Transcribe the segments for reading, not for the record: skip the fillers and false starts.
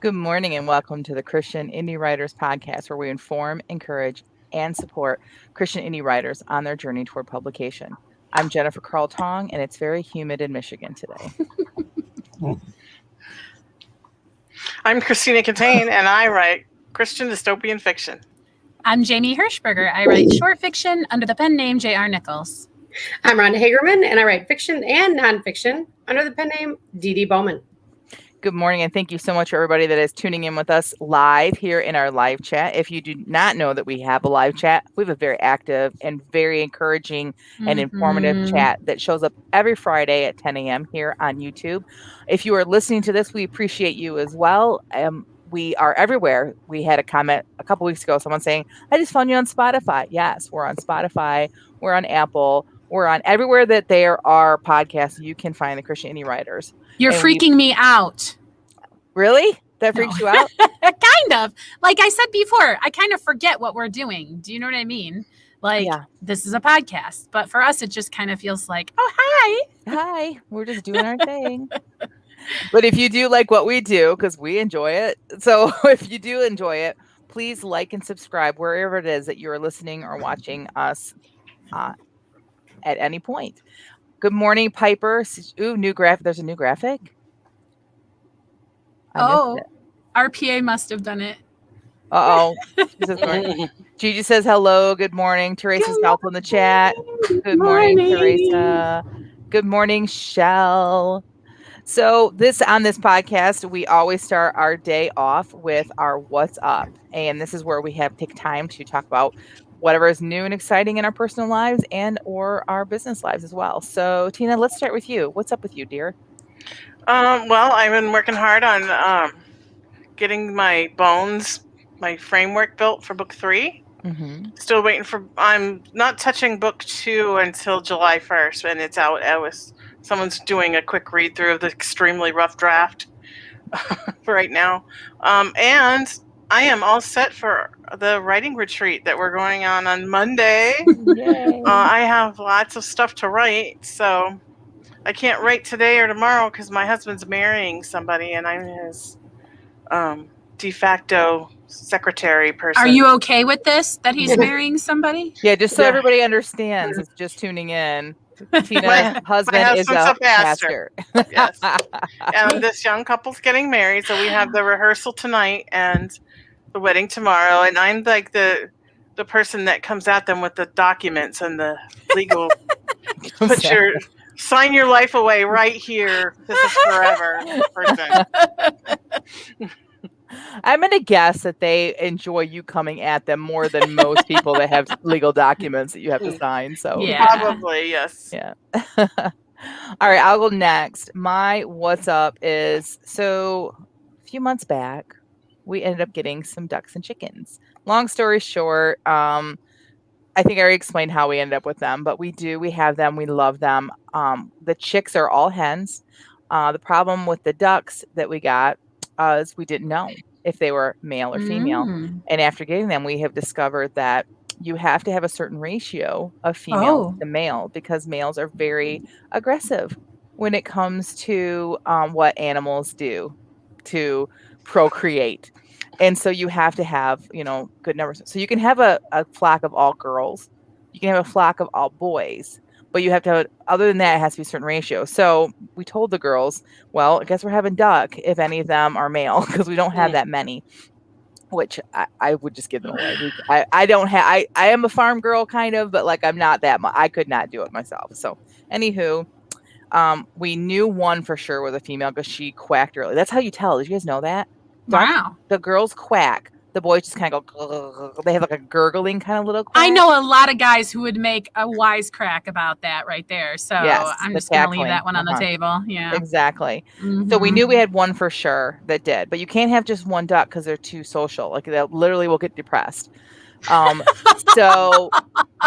Good morning and welcome to the Christian Indie Writers Podcast, where we inform, encourage, and support Christian indie writers on their journey toward publication. I'm Jennifer Carl Tong, and it's very humid in Michigan today. I'm Christina Catane, and I write Christian dystopian fiction. I'm Jamie Hirschberger. I write short fiction under the pen name J.R. Nichols. I'm Rhonda Hagerman, and I write fiction and nonfiction under the pen name Dee Bowman. Good morning, and thank you so much for everybody that is tuning in with us live here in our live chat. If you do not know that we have a live chat, we have a very active and very encouraging and informative chat that shows up every Friday at 10 a.m. here on YouTube. If you are listening to this, we appreciate you as well. We are everywhere. We had a comment a couple weeks ago, someone saying, I just found you on Spotify. Yes, we're on Spotify. We're on Apple. We're on everywhere that there are podcasts. You can find the Christian Indie Writers. You're freaking me out. Really? That freaks you out? Kind of. Like I said before, I kind of forget what we're doing. Do you know what I mean? Like, This is a podcast. But for us, it just kind of feels like, oh, hi. Hi. We're just doing our thing. But if you do like what we do, because we enjoy it. So if you do enjoy it, please like and subscribe wherever it is that you're listening or watching us at any point. Good morning, Piper. Ooh, new graphic. There's a new graphic. RPA must have done it. Gigi says hello. Good morning. Teresa's also in the chat. Good morning, Teresa. Good morning, Shell. So on this podcast, we always start our day off with our What's Up. And this is where we take time to talk about whatever is new and exciting in our personal lives and or our business lives as well. So, Tina, let's start with you. What's up with you, dear? Well, I've been working hard on getting my framework built for book 3. Mm-hmm. Still waiting I'm not touching book 2 until July 1st, and it's out. Someone's doing a quick read through of the extremely rough draft for right now. And I am all set for the writing retreat that we're going on Monday. I have lots of stuff to write, so I can't write today or tomorrow because my husband's marrying somebody and I'm his de facto secretary person. Are you okay with this, that he's marrying somebody? Yeah, just so everybody understands, it's just tuning in. Tina's husband is a pastor. Yes. And this young couple's getting married, so we have the rehearsal tonight and the wedding tomorrow, and I'm like the person that comes at them with the documents and the legal sign your life away right here. This is forever person. I'm going to guess that they enjoy you coming at them more than most people that have legal documents that you have to sign. So probably, yes. Yeah. All right, I'll go next. My what's up is, so a few months back, we ended up getting some ducks and chickens. Long story short, I think I already explained how we ended up with them, but we have them. We love them. The chicks are all hens. The problem with the ducks that we got is we didn't know if they were male or female. And after getting them, we have discovered that you have to have a certain ratio of female to male because males are very aggressive when it comes to what animals do to procreate. And so you have to have, good numbers. So you can have a flock of all girls. You can have a flock of all boys. But you have to have, other than that, it has to be a certain ratio. So we told the girls, well, I guess we're having duck if any of them are male because we don't have that many, which I would just give them away. I am a farm girl kind of, but like I'm not that much. I could not do it myself. So anywho, we knew one for sure was a female because she quacked early. That's how you tell. Did you guys know that? Wow. The girls quack. The boys just kind of go, they have like a gurgling kind of little quack. I know a lot of guys who would make a wisecrack about that right there. So I'm just going to leave that one on the table. Yeah, exactly. So we knew we had one for sure that did, but you can't have just one duck because they're too social. Like they literally will get depressed. So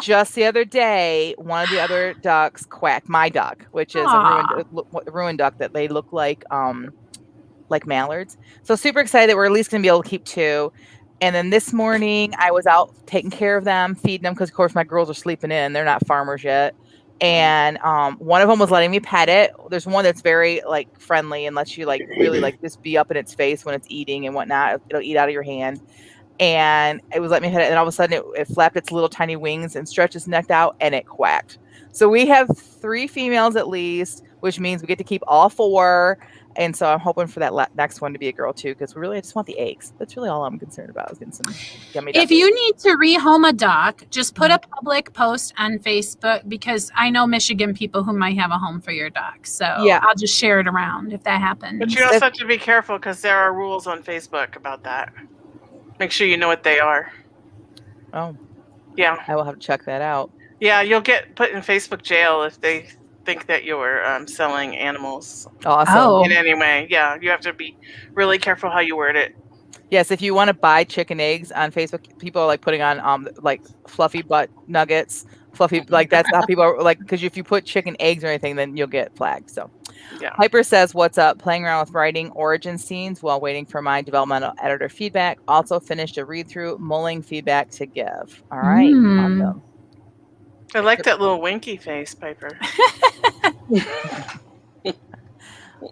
just the other day, one of the other ducks quacked, my duck, which is a ruined duck that they look like mallards. So super excited that we're at least going to be able to keep 2. And then this morning I was out taking care of them, feeding them because of course my girls are sleeping in. They're not farmers yet. And one of them was letting me pet it. There's one that's very like friendly and lets you like really like just be up in its face when it's eating and whatnot. It'll eat out of your hand. And it was letting me pet it, and all of a sudden it flapped its little tiny wings and stretched its neck out, and it quacked. So we have 3 females at least, which means we get to keep all 4. And so I'm hoping for that next one to be a girl too, because I just want the eggs. That's really all I'm concerned about, is getting some yummy duck If you eggs. need to rehome a duck, just put a public post on Facebook, because I know Michigan people who might have a home for your duck. So I'll just share it around if that happens. But you also have to be careful, because there are rules on Facebook about that. Make sure you know what they are. Oh. Yeah. I will have to check that out. Yeah, you'll get put in Facebook jail if they think that you're selling animals in any way. Yeah, you have to be really careful how you word it. Yes, if you want to buy chicken eggs on Facebook, people are like putting on like fluffy butt nuggets, fluffy, like that's how people are like, because if you put chicken eggs or anything, then you'll get flagged. So yeah. Piper says, what's up? Playing around with writing origin scenes while waiting for my developmental editor feedback. Also finished a read through, mulling feedback to give. All right. Awesome. I like that little winky face, Piper.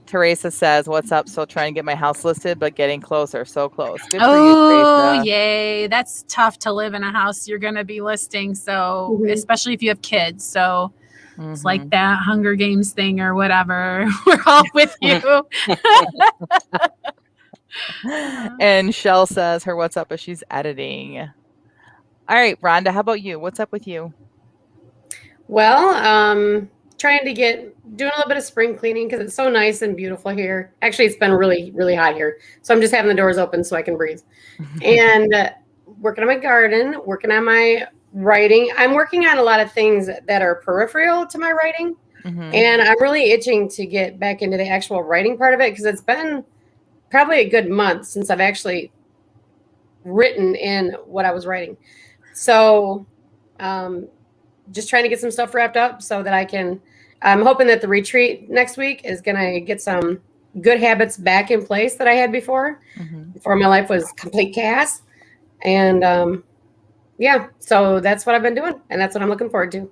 Teresa says, what's up? Still trying to get my house listed, but getting closer. So close. Good for you, Teresa. Yay. That's tough to live in a house you're going to be listing. So, especially if you have kids. So it's like that Hunger Games thing or whatever. We're all with you. And Shell says her what's up is she's editing. All right, Rhonda, how about you? What's up with you? Well, trying to doing a little bit of spring cleaning because it's so nice and beautiful here. Actually, it's been really, really hot here. So I'm just having the doors open so I can breathe. And working on my garden, working on my writing. I'm working on a lot of things that are peripheral to my writing. And I'm really itching to get back into the actual writing part of it, because it's been probably a good month since I've actually written in what I was writing. So just trying to get some stuff wrapped up so that I'm hoping that the retreat next week is going to get some good habits back in place that I had before my life was complete chaos. And so that's what I've been doing, and that's what I'm looking forward to.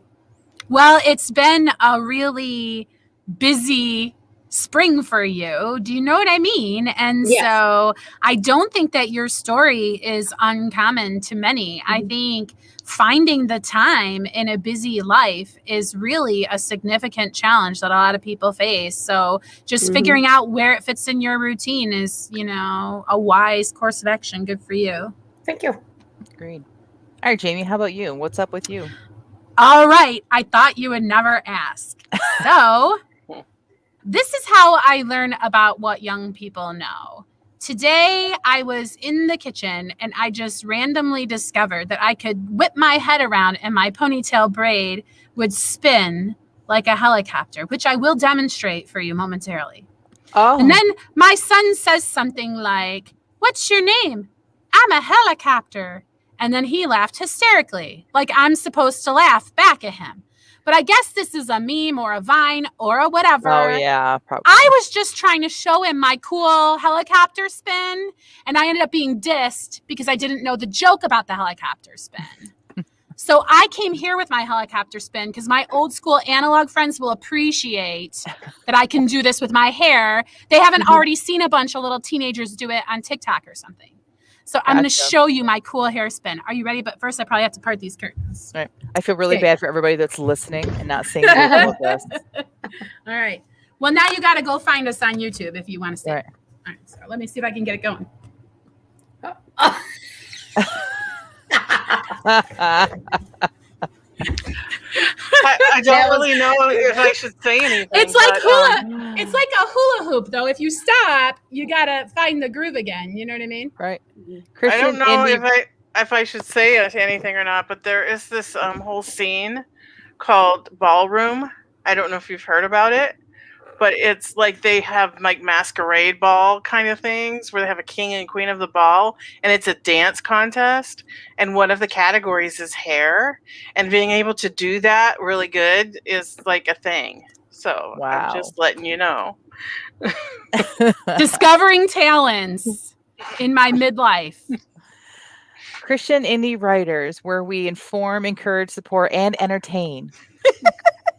Well, it's been a really busy spring for you. Do you know what I mean? And so I don't think that your story is uncommon to many. I think finding the time in a busy life is really a significant challenge that a lot of people face. So just figuring out where it fits in your routine is, a wise course of action. Good for you. Thank you. Agreed. All right, Jamie, how about you? What's up with you? All right. I thought you would never ask. So this is how I learn about what young people know. Today, I was in the kitchen and I just randomly discovered that I could whip my head around and my ponytail braid would spin like a helicopter, which I will demonstrate for you momentarily. Oh. And then my son says something like, "What's your name?" "I'm a helicopter." And then he laughed hysterically, like I'm supposed to laugh back at him. But I guess this is a meme or a Vine or a whatever. Oh, yeah, probably. I was just trying to show him my cool helicopter spin, and I ended up being dissed because I didn't know the joke about the helicopter spin. So I came here with my helicopter spin because my old school analog friends will appreciate that I can do this with my hair. They haven't already seen a bunch of little teenagers do it on TikTok or something. So I'm going to show you my cool hair spin. Are you ready? But first, I probably have to part these curtains. All right. I feel really bad for everybody that's listening and not seeing with us. All right. Well, now you got to go find us on YouTube if you want to see. All right. So let me see if I can get it going. I don't really know if I should say anything. It's like it's like a hula hoop, though. If you stop, you gotta find the groove again. You know what I mean? Right. I don't know if I should say anything or not, but there is this whole scene called Ballroom. I don't know if you've heard about it, but it's like they have like masquerade ball kind of things where they have a king and queen of the ball, and it's a dance contest, and one of the categories is hair, and being able to do that really good is like a thing. So I'm just letting you know. Discovering talents in my midlife. Christian indie writers, where we inform, encourage, support, and entertain.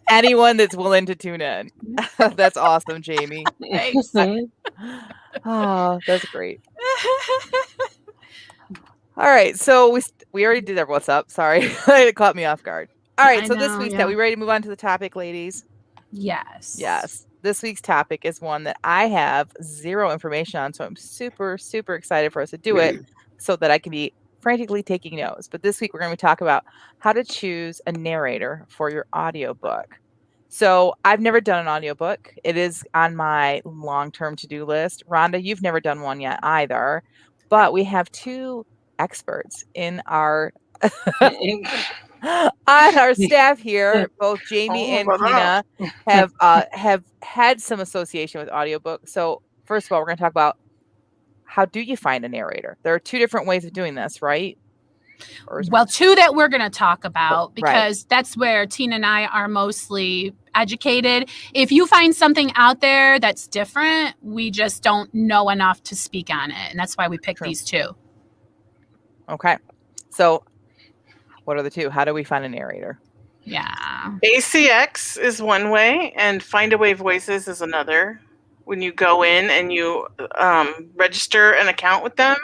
anyone that's willing to tune in. That's awesome, Jamie. Thanks. Oh, that's great. All right, so we already did our what's up. Sorry, it caught me off guard. All right, I so this know, week's yeah. we ready to move on to the topic, ladies? Yes. Yes. This week's topic is one that I have zero information on, so I'm super, super excited for us to do it so that I can be frantically taking notes. But this week we're going to talk about how to choose a narrator for your audiobook. So I've never done an audiobook. It is on my long-term to-do list. Rhonda, you've never done one yet either, but we have two experts in our on our staff here. Both Jamie and Tina have had some association with audiobook. So first of all, we're going to talk about how do you find a narrator? There are two different ways of doing this, right? Well, two that we're going to talk about because that's where Tina and I are mostly educated. If you find something out there that's different, we just don't know enough to speak on it. And that's why we picked these two. Okay. So what are the two? How do we find a narrator? Yeah. ACX is one way and Find Away Voices is another. When you go in and you register an account with them,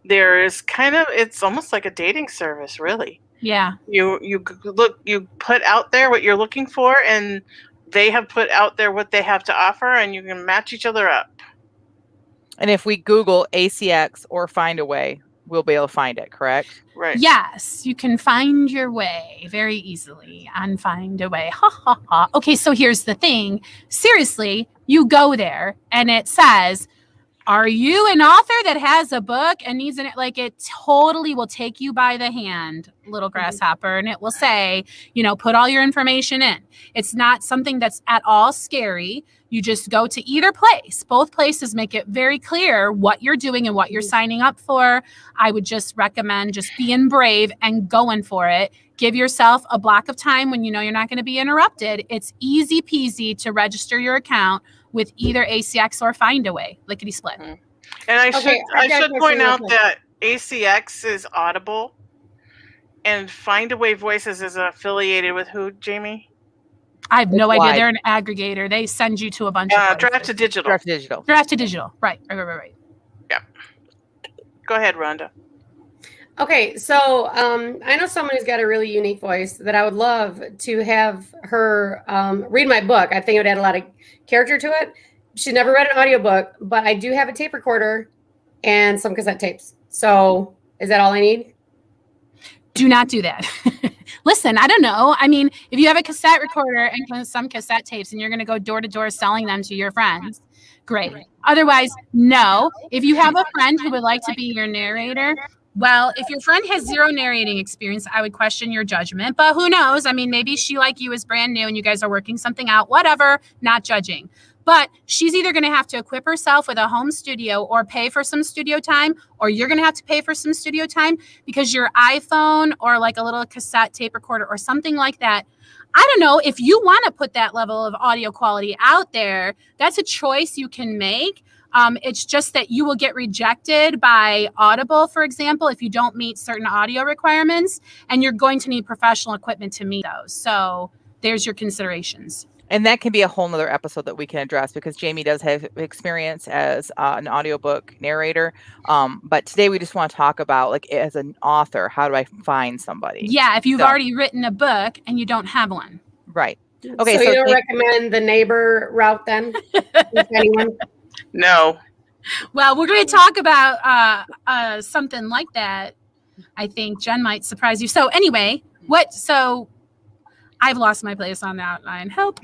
there's it's almost like a dating service, really. Yeah. You put out there what you're looking for, and they have put out there what they have to offer, and you can match each other up. And if we Google ACX or Find Away, we'll be able to find it, correct? Right. Yes, you can find your way very easily on Find Away. Ha ha ha. Okay, so here's the thing. Seriously, you go there and it says, are you an author that has a book and needs it totally will take you by the hand, little grasshopper, and it will say, put all your information in. It's not something that's at all scary. You just go to either place. Both places make it very clear what you're doing and what you're signing up for. I would just recommend just being brave and going for it. Give yourself a block of time when you know you're not going to be interrupted. It's easy peasy to register your account with either ACX or Find Away, lickety split. And I should point out that ACX is Audible and Find Away Voices is affiliated with who, Jamie? I have no idea. They're an aggregator. They send you to a bunch of Draft to Digital. Draft to Digital. Right. Yeah. Go ahead, Rhonda. Okay, so I know someone who's got a really unique voice that I would love to have her read my book. I think it would add a lot of character to it. She's never read an audiobook, but I do have a tape recorder and some cassette tapes. So is that all I need? Do not do that. Listen, I don't know. I mean, if you have a cassette recorder and some cassette tapes and you're going to go door to door selling them to your friends, great. Otherwise, no. If you have a friend who would like to be your narrator, well, if your friend has zero narrating experience, I would question your judgment. But who knows? I mean, maybe she, like you, is brand new and you guys are working something out, whatever, not judging. But she's either going to have to equip herself with a home studio or pay for some studio time, or you're going to have to pay for some studio time because your iPhone or like a little cassette tape recorder or something like that. I don't know. If you want to put that level of audio quality out there, that's a choice you can make. It's just that you will get rejected by Audible, for example, if you don't meet certain audio requirements, and you're going to need professional equipment to meet those. So there's your considerations. And that can be a whole nother episode that we can address because Jamie does have experience as an audiobook narrator. But today we just want to talk about, like, as an author, how do I find somebody? Yeah, if you've already written a book and you don't have one. Right. Okay. So you don't recommend the neighbor route then? Anyone? No. Well, we're going to talk about something like that. I think Jen might surprise you. So anyway, so I've lost my place on the outline. Help.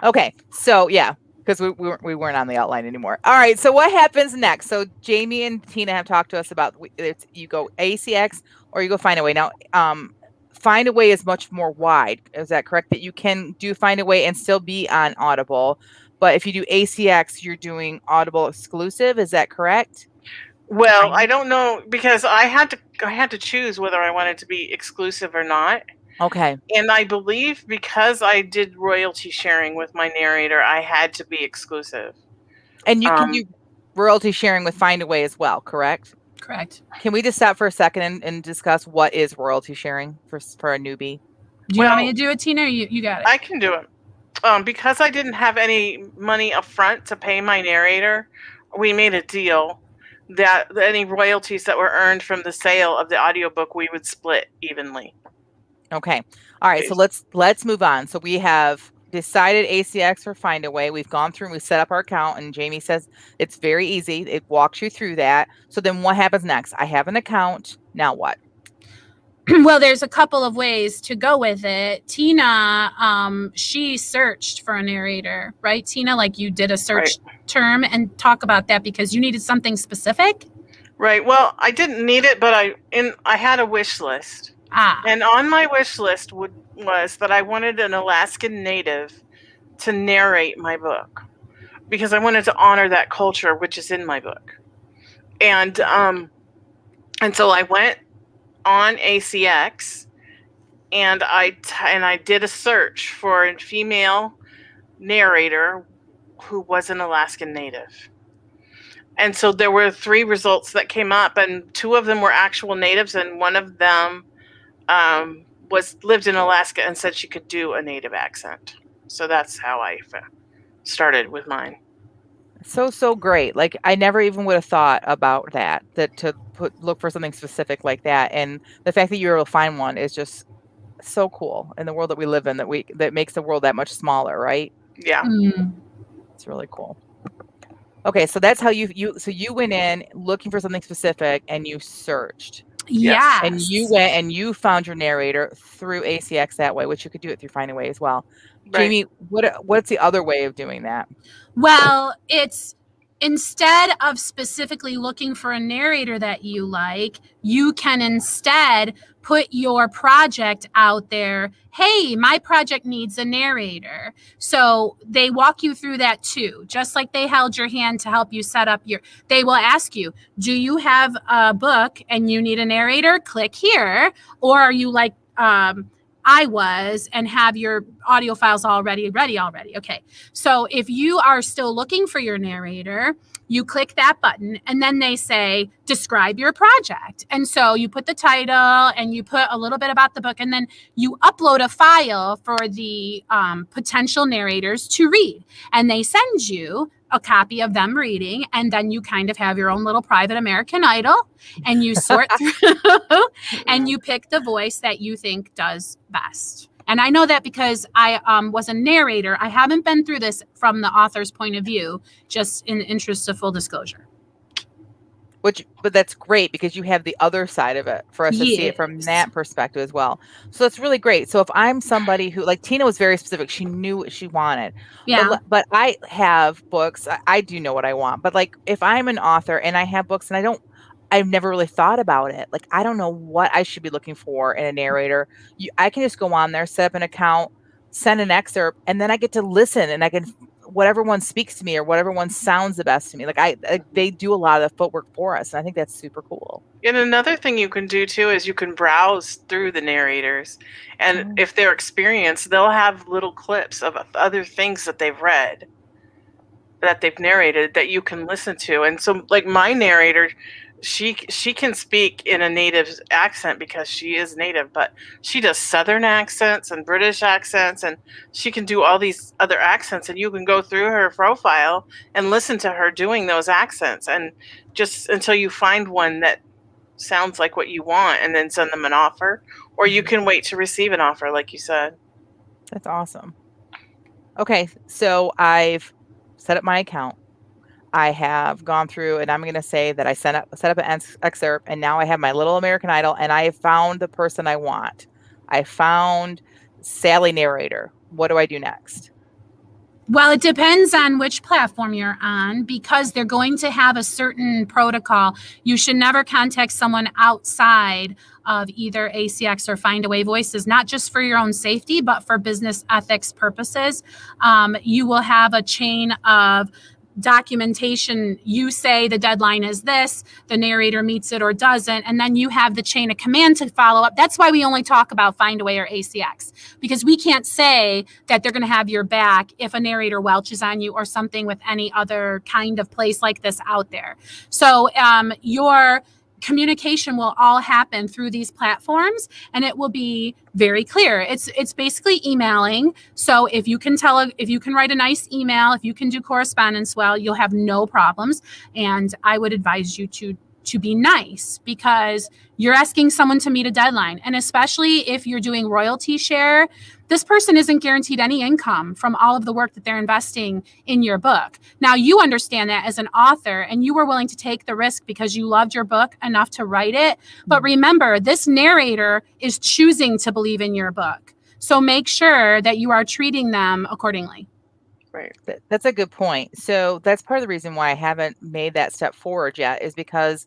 Okay. So yeah, because we weren't on the outline anymore. All right. So what happens next? So Jamie and Tina have talked to us about you go ACX or you go Find Away. Now, Find Away is much more wide. Is that correct? That you can do Find Away and still be on Audible. But if you do ACX, you're doing Audible exclusive. Is that correct? Well, I don't know because I had to choose whether I wanted to be exclusive or not. Okay. And I believe because I did royalty sharing with my narrator, I had to be exclusive. And you can do royalty sharing with Find Away as well, correct? Correct. Can we just stop for a second and discuss what is royalty sharing for a newbie? Do you want me to do it, Tina? Or you got it. I can do it. because I didn't have any money up front to pay my narrator, we made a deal that any royalties that were earned from the sale of the audiobook, we would split evenly. Okay. All right. So let's move on. So we have decided ACX for Find a Way. We've gone through and we set up our account, and Jamie says it's very easy. It walks you through that. So then what happens next? I have an account. Now what? Well, there's a couple of ways to go with it. Tina, she searched for a narrator, right? Tina, like you did a search term, and talk about that because you needed something specific. Right. Well, I didn't need it, but I had a wish list. And on my wish list was that I wanted an Alaskan Native to narrate my book because I wanted to honor that culture, which is in my book. And so I went on ACX and I did a search for a female narrator who was an Alaskan Native. And so there were 3 results that came up, and 2 of them were actual natives, and one of them lived in Alaska and said she could do a native accent. So that's how I started with mine. So great. Like I never even would have thought about that to look for something specific like that. And the fact that you were able to find one is just so cool in the world that we live in, that makes the world that much smaller, right? Yeah. It's really cool. Okay, so that's how you went in looking for something specific and you searched. Yes. And you went and you found your narrator through ACX that way, which you could do it through Find a Way as well. Right. Jamie, what's the other way of doing that? Well, it's instead of specifically looking for a narrator that you like, you can instead put your project out there. Hey, my project needs a narrator. So they walk you through that too. Just like they held your hand to help you set up they will ask you, do you have a book and you need a narrator? Click here. Or are you like, I was and have your audio files ready already. Okay. So if you are still looking for your narrator, you click that button and then they say, describe your project. And so you put the title and you put a little bit about the book, and then you upload a file for the potential narrators to read. And they send you a copy of them reading, and then you kind of have your own little private American Idol, and you sort through and you pick the voice that you think does best. And I know that because I was a narrator. I haven't been through this from the author's point of view, just in the interest of full disclosure. But that's great because you have the other side of it for us to see it from that perspective as well. So that's really great. So if I'm somebody who, like Tina was very specific, she knew what she wanted. Yeah. But I have books. I do know what I want. But like if I'm an author and I have books and I've never really thought about it. Like I don't know what I should be looking for in a narrator. I can just go on there, set up an account, send an excerpt, and then I get to listen, and I can whatever one speaks to me or whatever one sounds the best to me. Like they do a lot of the footwork for us. And I think that's super cool. And another thing you can do too is you can browse through the narrators, and if they're experienced, they'll have little clips of other things that they've read, that they've narrated, that you can listen to. And so like my narrator, she can speak in a native accent because she is native, but she does Southern accents and British accents, and she can do all these other accents, and you can go through her profile and listen to her doing those accents, and just until you find one that sounds like what you want, and then send them an offer, or you can wait to receive an offer, like you said. That's awesome. Okay, so I've set up my account. I have gone through, and I'm going to say that I set up an excerpt, and now I have my little American Idol, and I have found the person I want. I found Sally Narrator. What do I do next? Well, it depends on which platform you're on, because they're going to have a certain protocol. You should never contact someone outside of either ACX or Find a Way Voices, not just for your own safety, but for business ethics purposes. You will have a chain of documentation. You say the deadline is this, the narrator meets it or doesn't, and then you have the chain of command to follow up. That's why we only talk about Find a Way or ACX, because we can't say that they're going to have your back if a narrator welches on you or something with any other kind of place like this out there. So your communication will all happen through these platforms, and it will be very clear. It's basically emailing. So if you can write a nice email, if you can do correspondence well, you'll have no problems. And I would advise you to be nice, because you're asking someone to meet a deadline. And especially if you're doing royalty share, this person isn't guaranteed any income from all of the work that they're investing in your book. Now, you understand that as an author, and you were willing to take the risk because you loved your book enough to write it. But remember, this narrator is choosing to believe in your book. So make sure that you are treating them accordingly. Right. That's a good point. So that's part of the reason why I haven't made that step forward yet, is because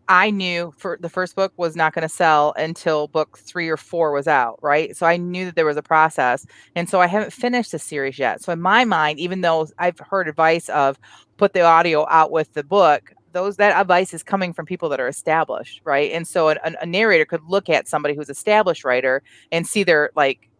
I knew for the first book was not going to sell until book 3 or 4 was out, right? So I knew that there was a process. And so I haven't finished the series yet. So in my mind, even though I've heard advice of put the audio out with the book, that advice is coming from people that are established, right? And so a narrator could look at somebody who's an established writer and see their, like,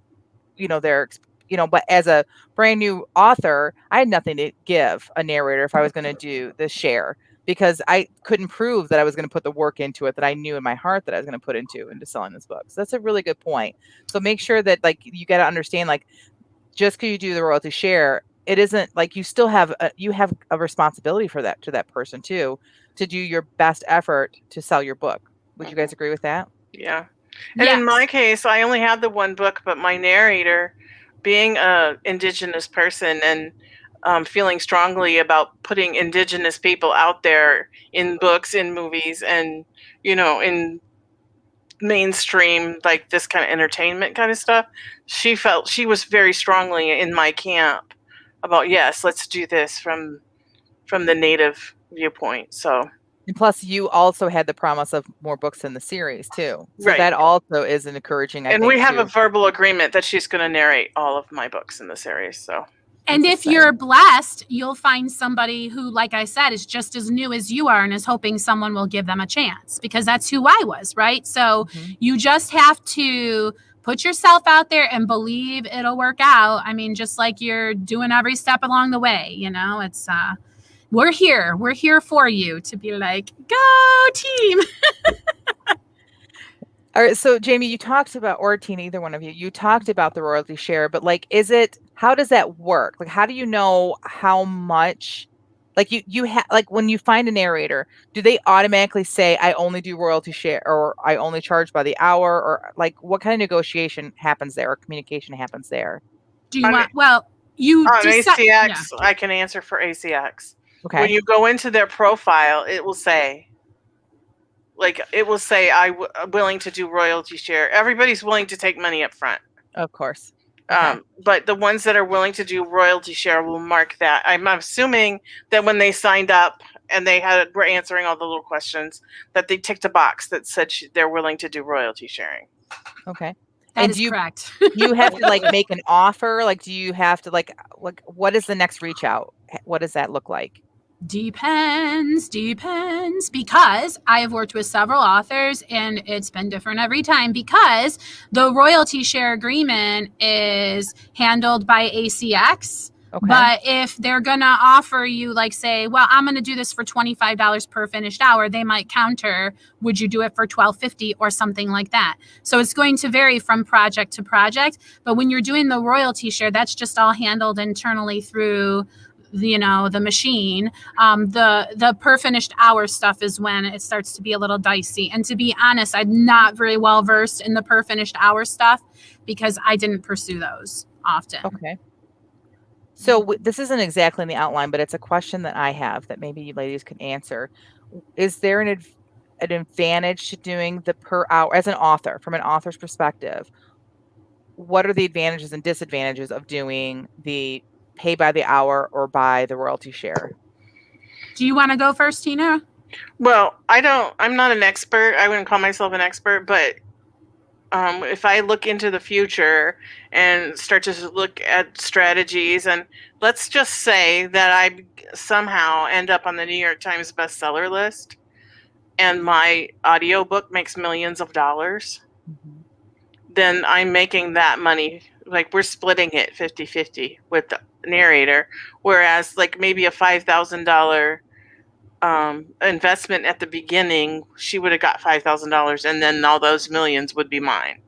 but as a brand new author, I had nothing to give a narrator if I was going to do the share, because I couldn't prove that I was going to put the work into it that I knew in my heart that I was going to put into selling this book. So that's a really good point. So make sure that, like, you got to understand, like, just because you do the royalty share, it isn't like you still have a responsibility for that, to that person too, to do your best effort to sell your book. Would you guys agree with that? Yeah. And in my case, I only had the one book, but my narrator, being a Indigenous person and feeling strongly about putting Indigenous people out there in books, in movies, and, in mainstream, like this kind of entertainment kind of stuff, she was very strongly in my camp about, yes, let's do this from the Native viewpoint. So. And plus, you also had the promise of more books in the series too. So Right. that also is an encouraging, I think, we have too. a verbal agreement that she's going to narrate all of my books in the series. So. And if you're blessed, you'll find somebody who, like I said, is just as new as you are and is hoping someone will give them a chance, because that's who I was, right? So you just have to put yourself out there and believe it'll work out. I mean, just like you're doing every step along the way, it's we're here for you to be like, go team. All right. So Jamie, you talked about, or Tina, either one of you talked about the royalty share, but, like, how does that work? Like, how do you know how much, like, you have, like, when you find a narrator, do they automatically say, I only do royalty share, or I only charge by the hour, or, like, what kind of negotiation happens there, or communication happens there? Do you want, well, you on ACX, I can answer for ACX. Okay. When you go into their profile, it will say, I'm willing to do royalty share. Everybody's willing to take money up front. Of course. Okay. But the ones that are willing to do royalty share will mark that. I'm assuming that when they signed up and were answering all the little questions, that they ticked a box that said they're willing to do royalty sharing. Okay. That is correct. You have to, like, make an offer? Like, do you have to, like, what is the next reach out? What does that look like? Depends, because I have worked with several authors and it's been different every time, because the royalty share agreement is handled by ACX. Okay. But if they're going to offer you, like, say, well, I'm going to do this for $25 per finished hour, they might counter, would you do it for $12.50 or something like that? So it's going to vary from project to project. But when you're doing the royalty share, that's just all handled internally through the machine. The per finished hour stuff is when it starts to be a little dicey. And to be honest, I'm not very well versed in the per finished hour stuff because I didn't pursue those often. Okay. So this isn't exactly in the outline, but it's a question that I have that maybe you ladies can answer. Is there an advantage to doing the per hour as an author, from an author's perspective? What are the advantages and disadvantages of doing the pay by the hour or by the royalty share? Do you want to go first, Tina? Well, I'm not an expert. I wouldn't call myself an expert, but if I look into the future and start to look at strategies, and let's just say that I somehow end up on the New York Times bestseller list and my audiobook makes millions of dollars, then I'm making that money. Like, we're splitting it 50-50 with the narrator, whereas, like, maybe a $5,000 investment at the beginning, she would have got $5,000, and then all those millions would be mine.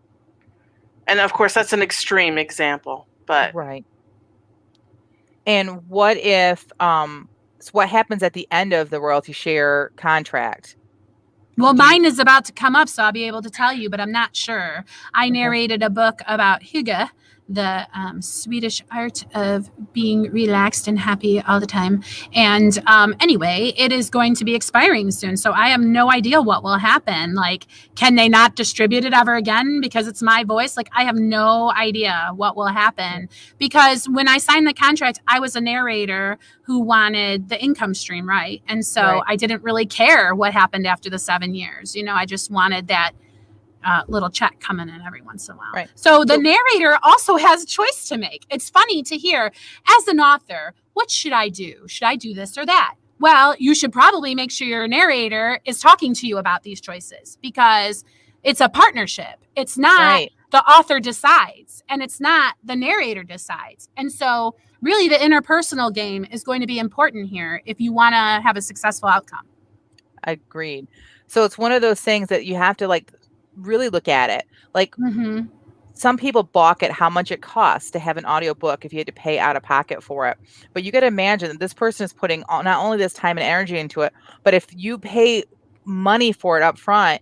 And of course, that's an extreme example, but Right. And what if so what happens at the end of the royalty share contract? Well, Do you- mine is about to come up, so I'll be able to tell you, but I'm not sure. I Okay. narrated a book about hygge, the Swedish art of being relaxed and happy all the time. And anyway, it is going to be expiring soon, so I have no idea what will happen. Like, can they not distribute it ever again because it's my voice? Like, I have no idea what will happen, because when I signed the contract, I was a narrator who wanted the income stream, right? And so Right. I didn't really care what happened after the 7 years. I just wanted that little check coming in every once in a while. Right. So the narrator also has a choice to make. It's funny to hear, as an author, what should I do? Should I do this or that? Well, you should probably make sure your narrator is talking to you about these choices, because it's a partnership. It's not Right. the author decides, and it's not the narrator decides. And so really the interpersonal game is going to be important here if you want to have a successful outcome. Agreed. So it's one of those things that you have to like really look at it. Like Mm-hmm. some people balk at how much it costs to have an audiobook if you had to pay out of pocket for it. But you got to imagine that this person is putting not only this time and energy into it, but if you pay money for it up front,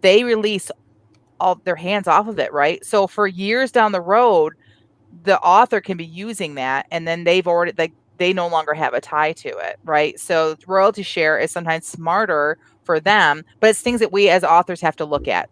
they release all their hands off of it, right? So for years down the road, the author can be using that, and then they've already like they no longer have a tie to it, right? So royalty share is sometimes smarter for them, but it's things that we as authors have to look at.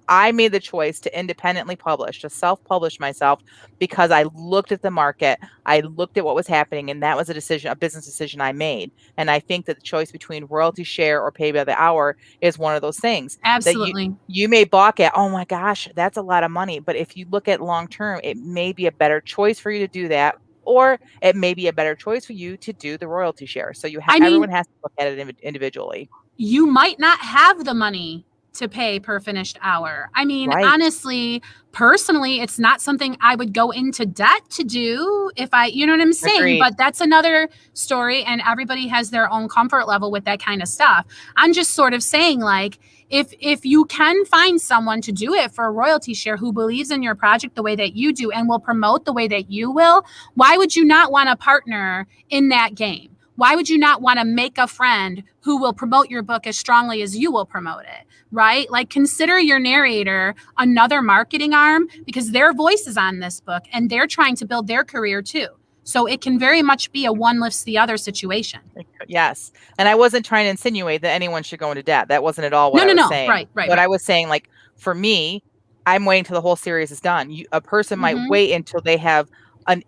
I made the choice to independently publish, to self-publish myself, because I looked at the market, I looked at what was happening, and that was a business decision I made. And I think that the choice between royalty share or pay by the hour is one of those things that Absolutely. you may balk at. Oh my gosh, that's a lot of money. But if you look at long term, it may be a better choice for you to do that, or it may be a better choice for you to do the royalty share. So everyone has to look at it individually. You might not have the money to pay per finished hour. I mean, Right. honestly, personally, it's not something I would go into debt to do if you know what I'm saying? Agreed. But that's another story, and everybody has their own comfort level with that kind of stuff. I'm just sort of saying, like, if you can find someone to do it for a royalty share who believes in your project the way that you do and will promote the way that you will, why would you not want to partner in that game? Why would you not want to make a friend who will promote your book as strongly as you will promote it, right? Like, consider your narrator another marketing arm, because their voice is on this book and they're trying to build their career too. So it can very much be a one lifts the other situation. Yes. And I wasn't trying to insinuate that anyone should go into debt. That wasn't at all what I was saying. Right. But I was saying, like, for me, I'm waiting till the whole series is done. A person might wait until they have an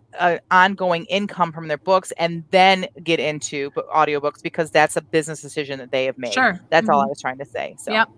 ongoing income from their books and then get into audiobooks, because that's a business decision that they have made. Sure. That's all I was trying to say. So, Yep.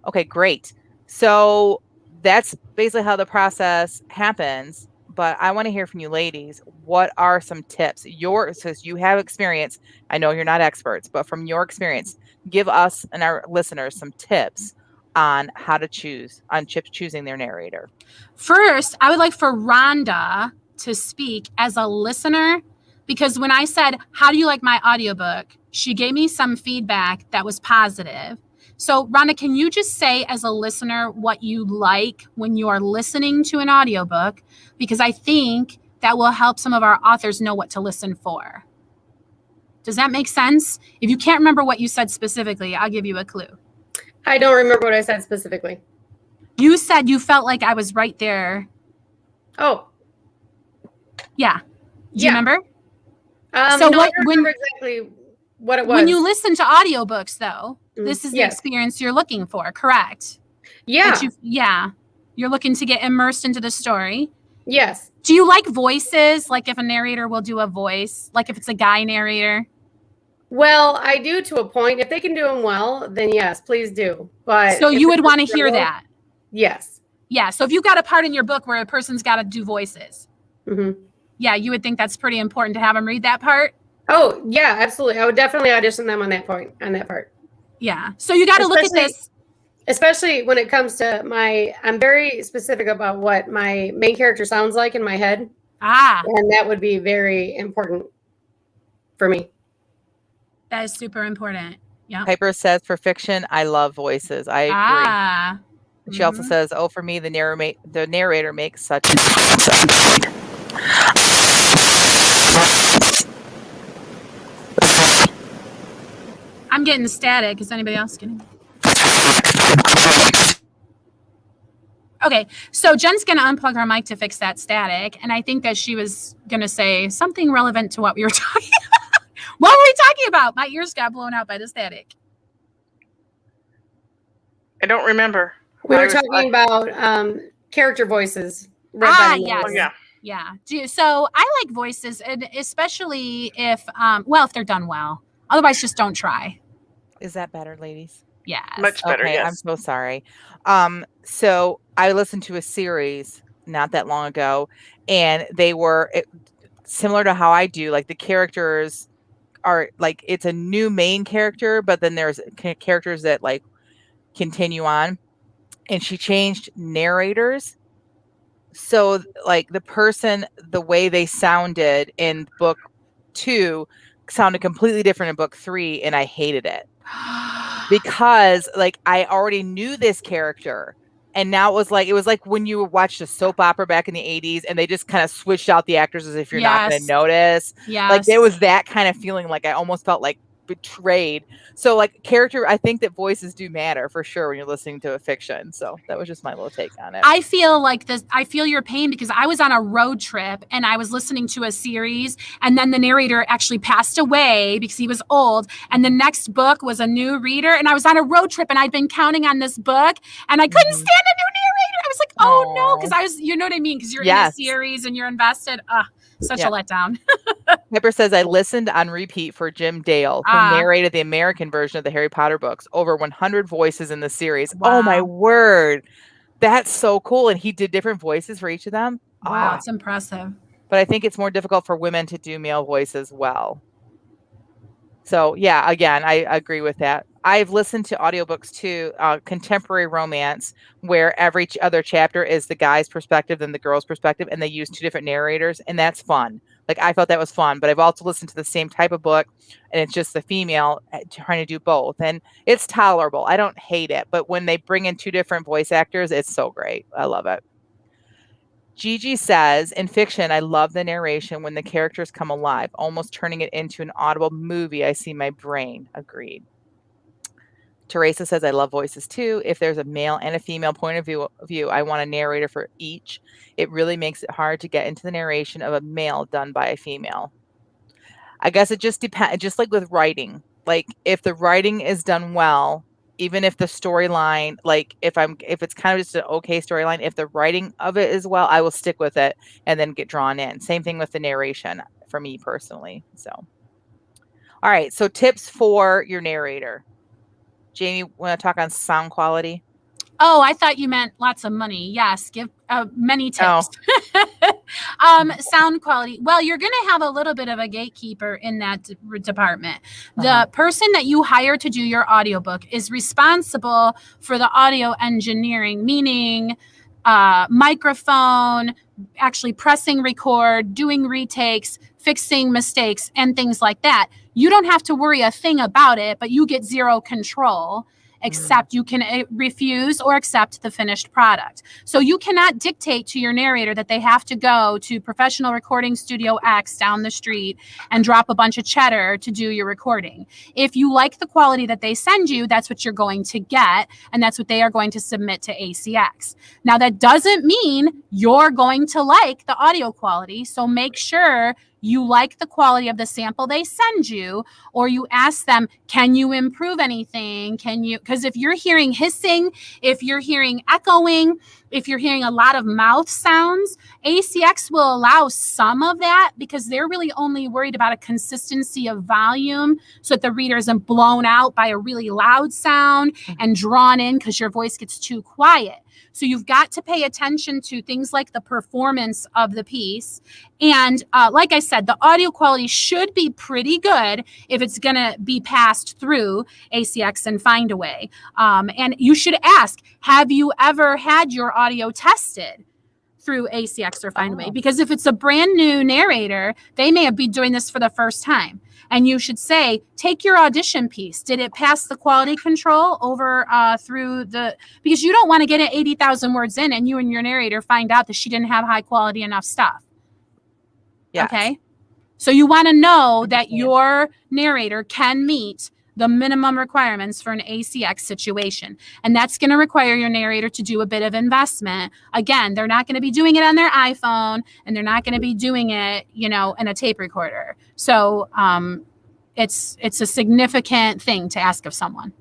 Okay, great. So that's basically how the process happens. But I want to hear from you ladies. What are some tips? Since you have experience, I know you're not experts, but from your experience, give us and our listeners some tips on how to choosing their narrator. First, I would like for Rhonda to speak as a listener, because when I said, how do you like my audiobook? She gave me some feedback that was positive. So Rhonda, can you just say as a listener what you like when you are listening to an audiobook? Because I think that will help some of our authors know what to listen for. Does that make sense? If you can't remember what you said specifically, I'll give you a clue. I don't remember what I said specifically. You said you felt like I was right there. Oh. Yeah. Do you remember? So no, I don't remember exactly what it was. When you listen to audiobooks, though, this is the experience you're looking for, correct? Yeah. You're looking to get immersed into the story. Yes. Do you like voices? Like if a narrator will do a voice, like if it's a guy narrator? Well, I do to a point. If they can do them well, then yes, please do. But so you would want to hear that? Yes. Yeah. So if you've got a part in your book where a person's got to do voices, yeah, you would think that's pretty important to have them read that part. Oh yeah, absolutely. I would definitely audition them on that point. On that part. Yeah. So you got to look at this. Especially when it comes to I'm very specific about what my main character sounds like in my head. And that would be very important for me. That is super important. Yeah. Piper says for fiction, I love voices. I agree. Ah. She also says, "Oh, for me, the narrator makes such." I'm getting static. Is anybody else getting? Okay, so Jen's going to unplug her mic to fix that static, and I think that she was going to say something relevant to what we were talking about. What were we talking about? My ears got blown out by the static. I don't remember. We were talking about character voices. Read by the yes. Oh, yeah. So I like voices, and especially if they're done well. Otherwise, just don't try. Is that better, ladies? Yes. Much better, Okay, yes. I'm so sorry. So I listened to a series not that long ago, and they were similar to how I do. Like the characters are like, it's a new main character, but then there's characters that like continue on. And she changed narrators. So like the way they sounded in book 2 sounded completely different in book 3, and I hated it. Because like I already knew this character, and now it was like when you watched a soap opera back in the 80s and they just kind of switched out the actors as if you're not going to notice. Like it was that kind of feeling. Like I almost felt like betrayed. So like character, I think that voices do matter for sure when you're listening to a fiction. So that was just my little take on it. I feel your pain because I was on a road trip and I was listening to a series, and then the narrator actually passed away because he was old, and the next book was a new reader, and I was on a road trip and I'd been counting on this book and I couldn't stand a new narrator. I was like, oh no, because I was, you know what I mean? Because you're in a series and you're invested. Such a letdown. Piper says, I listened on repeat for Jim Dale, who narrated the American version of the Harry Potter books. Over 100 voices in the series. Wow. Oh, my word. That's so cool. And he did different voices for each of them. Wow, it's impressive. But I think it's more difficult for women to do male voices well. So, yeah, again, I agree with that. I've listened to audiobooks too, contemporary romance, where every other chapter is the guy's perspective and the girl's perspective, and they use 2 different narrators, and that's fun. Like, I felt that was fun, but I've also listened to the same type of book, and it's just the female trying to do both, and it's tolerable. I don't hate it, but when they bring in 2 different voice actors, it's so great. I love it. Gigi says, in fiction, I love the narration when the characters come alive, almost turning it into an audible movie. I see my brain. Agreed. Teresa says, I love voices too. If there's a male and a female point of view, I want a narrator for each. It really makes it hard to get into the narration of a male done by a female. I guess it just depends, just like with writing. Like if the writing is done well, even if the storyline, like if it's kind of just an okay storyline, if the writing of it is well, I will stick with it and then get drawn in. Same thing with the narration for me personally. So, all right. So tips for your narrator. Jamie, want to talk on sound quality? Oh, I thought you meant lots of money. Yes, give many tips. Sound quality. Well, you're going to have a little bit of a gatekeeper in that department. The person that you hire to do your audiobook is responsible for the audio engineering, meaning microphone, actually pressing record, doing retakes, fixing mistakes, and things like that. You don't have to worry a thing about it, but you get zero control, except you can refuse or accept the finished product. So you cannot dictate to your narrator that they have to go to professional recording studio X down the street and drop a bunch of cheddar to do your recording. If you like the quality that they send you, that's what you're going to get, and that's what they are going to submit to ACX. Now, that doesn't mean you're going to like the audio quality, so make sure you like the quality of the sample they send you, or you ask them, can you improve anything? Because if you're hearing hissing, if you're hearing echoing, if you're hearing a lot of mouth sounds, ACX will allow some of that because they're really only worried about a consistency of volume so that the reader isn't blown out by a really loud sound and drawn in because your voice gets too quiet. So you've got to pay attention to things like the performance of the piece. And like I said, the audio quality should be pretty good if it's going to be passed through ACX and Findaway. And you should ask, have you ever had your audio tested? through ACX or Find a Way. Because if it's a brand new narrator, they may be doing this for the first time. And you should say, take your audition piece. Did it pass the quality control over through the, because you don't want to get it 80,000 words in and you and your narrator find out that she didn't have high quality enough stuff. Yes. Okay. So you want to know that your narrator can meet the minimum requirements for an ACX situation. And that's going to require your narrator to do a bit of investment. Again, they're not going to be doing it on their iPhone, and they're not going to be doing it, in a tape recorder. So it's a significant thing to ask of someone.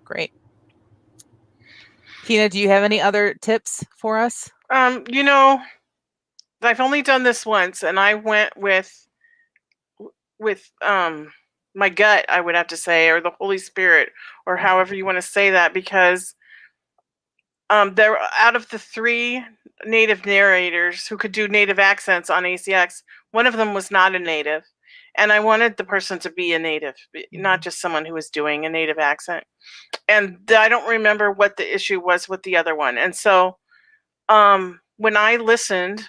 Great. Tina, do you have any other tips for us? I've only done this once, and I went with my gut, I would have to say, or the Holy Spirit, or however you want to say that, because there, out of the 3 native narrators who could do native accents on ACX, one of them was not a native, and I wanted the person to be a native, not just someone who was doing a native accent. And I don't remember what the issue was with the other one. And so when I listened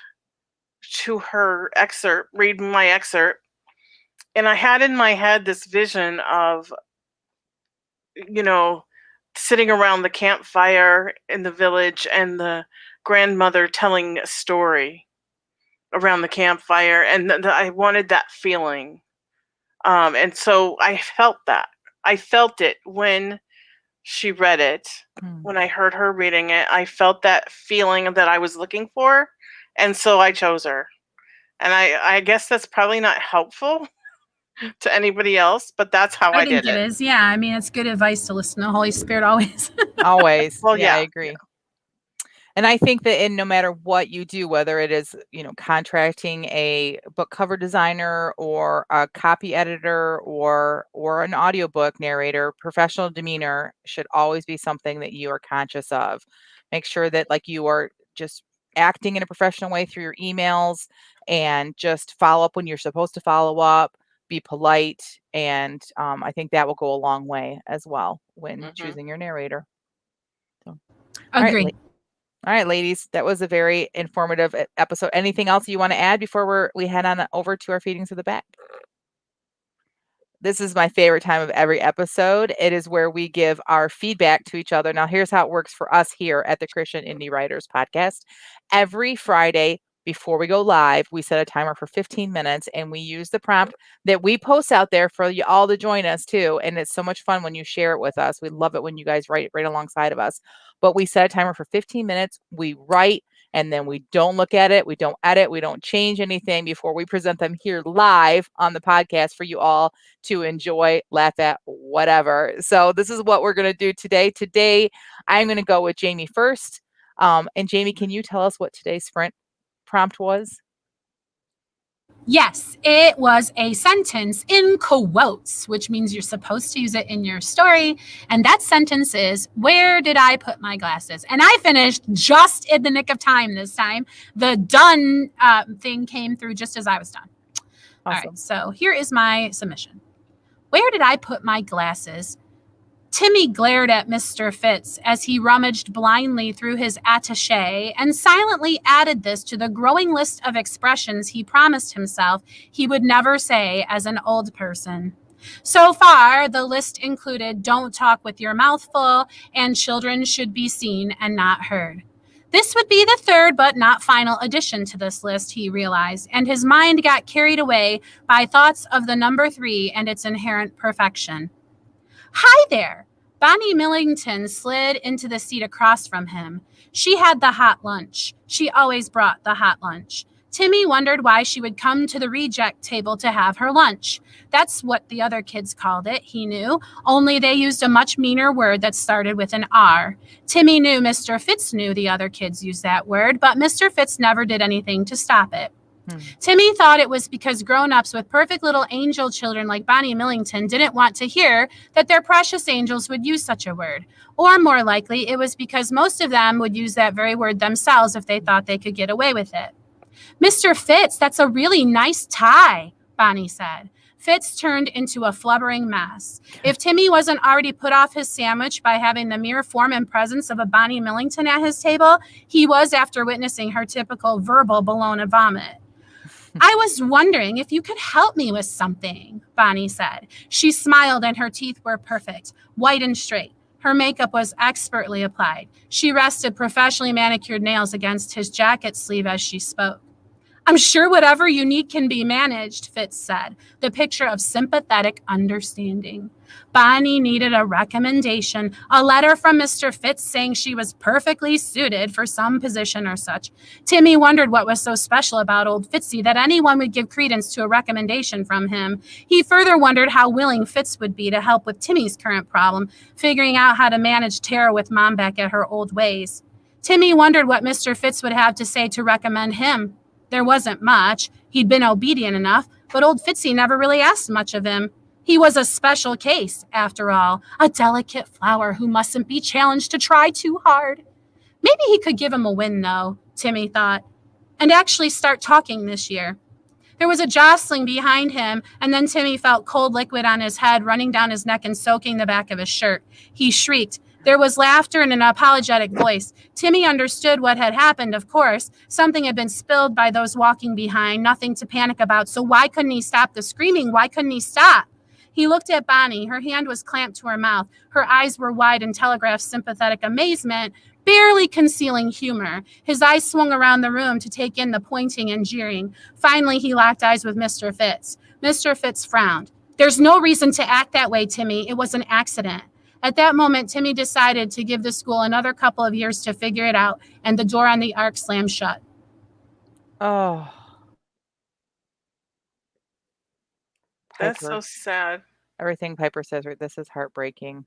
to her read my excerpt, and I had in my head this vision of, sitting around the campfire in the village and the grandmother telling a story around the campfire. And I wanted that feeling. And so I felt that. I felt it when she read it. When I heard her reading it, I felt that feeling that I was looking for. And so I chose her. And I guess that's probably not helpful to anybody else, but that's how I did it. It is. Yeah. I mean, it's good advice to listen to the Holy Spirit always. Always. Well, yeah, I agree. And I think that no matter what you do, whether it is, contracting a book cover designer or a copy editor or an audiobook narrator, professional demeanor should always be something that you are conscious of. Make sure that you are just acting in a professional way through your emails, and just follow up when you're supposed to follow up. Be polite, and I think that will go a long way as well when choosing your narrator. So, Agree. All right, ladies, that was a very informative episode. Anything else you want to add before we head on over to our feedings of the back? This is my favorite time of every episode. It is where we give our feedback to each other. Now, here's how it works for us here at the Christian Indie Writers Podcast. Every Friday, before we go live, we set a timer for 15 minutes, and we use the prompt that we post out there for you all to join us too. And it's so much fun when you share it with us. We love it when you guys write right alongside of us. But we set a timer for 15 minutes. We write, and then we don't look at it. We don't edit. We don't change anything before we present them here live on the podcast for you all to enjoy, laugh at, whatever. So this is what we're going to do today. Today, I'm going to go with Jamie first. And Jamie, can you tell us what today's sprint prompt was? Yes, it was a sentence in quotes, which means you're supposed to use it in your story. And that sentence is, where did I put my glasses? And I finished just in the nick of time this time. The done thing came through just as I was done. Awesome. All right, so here is my submission. Where did I put my glasses? Timmy glared at Mr. Fitz as he rummaged blindly through his attaché and silently added this to the growing list of expressions he promised himself he would never say as an old person. So far, the list included "don't talk with your mouth full" and "children should be seen and not heard." This would be the third but not final addition to this list, he realized, and his mind got carried away by thoughts of the number 3 and its inherent perfection. "Hi there." Bonnie Millington slid into the seat across from him. She had the hot lunch. She always brought the hot lunch. Timmy wondered why she would come to the reject table to have her lunch. That's what the other kids called it, he knew, only they used a much meaner word that started with an R. Timmy knew Mr. Fitz knew the other kids used that word, but Mr. Fitz never did anything to stop it. Timmy thought it was because grown-ups with perfect little angel children like Bonnie Millington didn't want to hear that their precious angels would use such a word. Or more likely, it was because most of them would use that very word themselves if they thought they could get away with it. "Mr. Fitz, that's a really nice tie," Bonnie said. Fitz turned into a flubbering mess. If Timmy wasn't already put off his sandwich by having the mere form and presence of a Bonnie Millington at his table, he was after witnessing her typical verbal bologna vomit. I was wondering if you could help me with something, Bonnie said. She smiled and her teeth were perfect, white and straight. Her makeup was expertly applied. She rested professionally manicured nails against his jacket sleeve as she spoke. I'm sure whatever you need can be managed, Fitz said, the picture of sympathetic understanding. Bonnie needed a recommendation, a letter from Mr. Fitz saying she was perfectly suited for some position or such. Timmy wondered what was so special about old Fitzy that anyone would give credence to a recommendation from him. He further wondered how willing Fitz would be to help with Timmy's current problem, figuring out how to manage Tara with Mom back at her old ways. Timmy wondered what Mr. Fitz would have to say to recommend him. There wasn't much. He'd been obedient enough, but old Fitzy never really asked much of him. He was a special case, after all, a delicate flower who mustn't be challenged to try too hard. Maybe he could give him a win, though, Timmy thought, and actually start talking this year. There was a jostling behind him, and then Timmy felt cold liquid on his head running down his neck and soaking the back of his shirt. He shrieked. There was laughter and an apologetic voice. Timmy understood what had happened, of course. Something had been spilled by those walking behind, nothing to panic about. So why couldn't he stop the screaming? Why couldn't he stop? He looked at Bonnie. Her hand was clamped to her mouth. Her eyes were wide and telegraphed sympathetic amazement, barely concealing humor. His eyes swung around the room to take in the pointing and jeering. Finally, he locked eyes with Mr. Fitz. Mr. Fitz frowned. There's no reason to act that way, Timmy. It was an accident. At that moment, Timmy decided to give the school another couple of years to figure it out, and the door on the ark slammed shut. Oh. That's Piper. so sad. Everything Piper says, right? This is heartbreaking.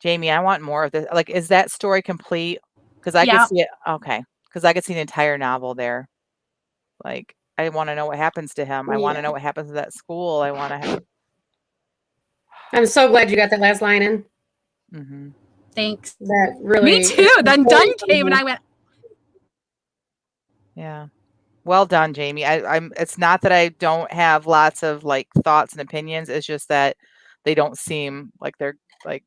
Jamie, I want more of this. Like, is that story complete? Because I could see it. Okay. Because I could see an entire novel there. Like, I want to know what happens to him. I want to know what happens to that school. I want to have. I'm so glad you got that last line in. Mm-hmm. Thanks. That really. Me too. Then Dunn came and I went. Yeah. Well done, Jamie. I'm. It's not that I don't have lots of like thoughts and opinions. It's just that they don't seem like they're like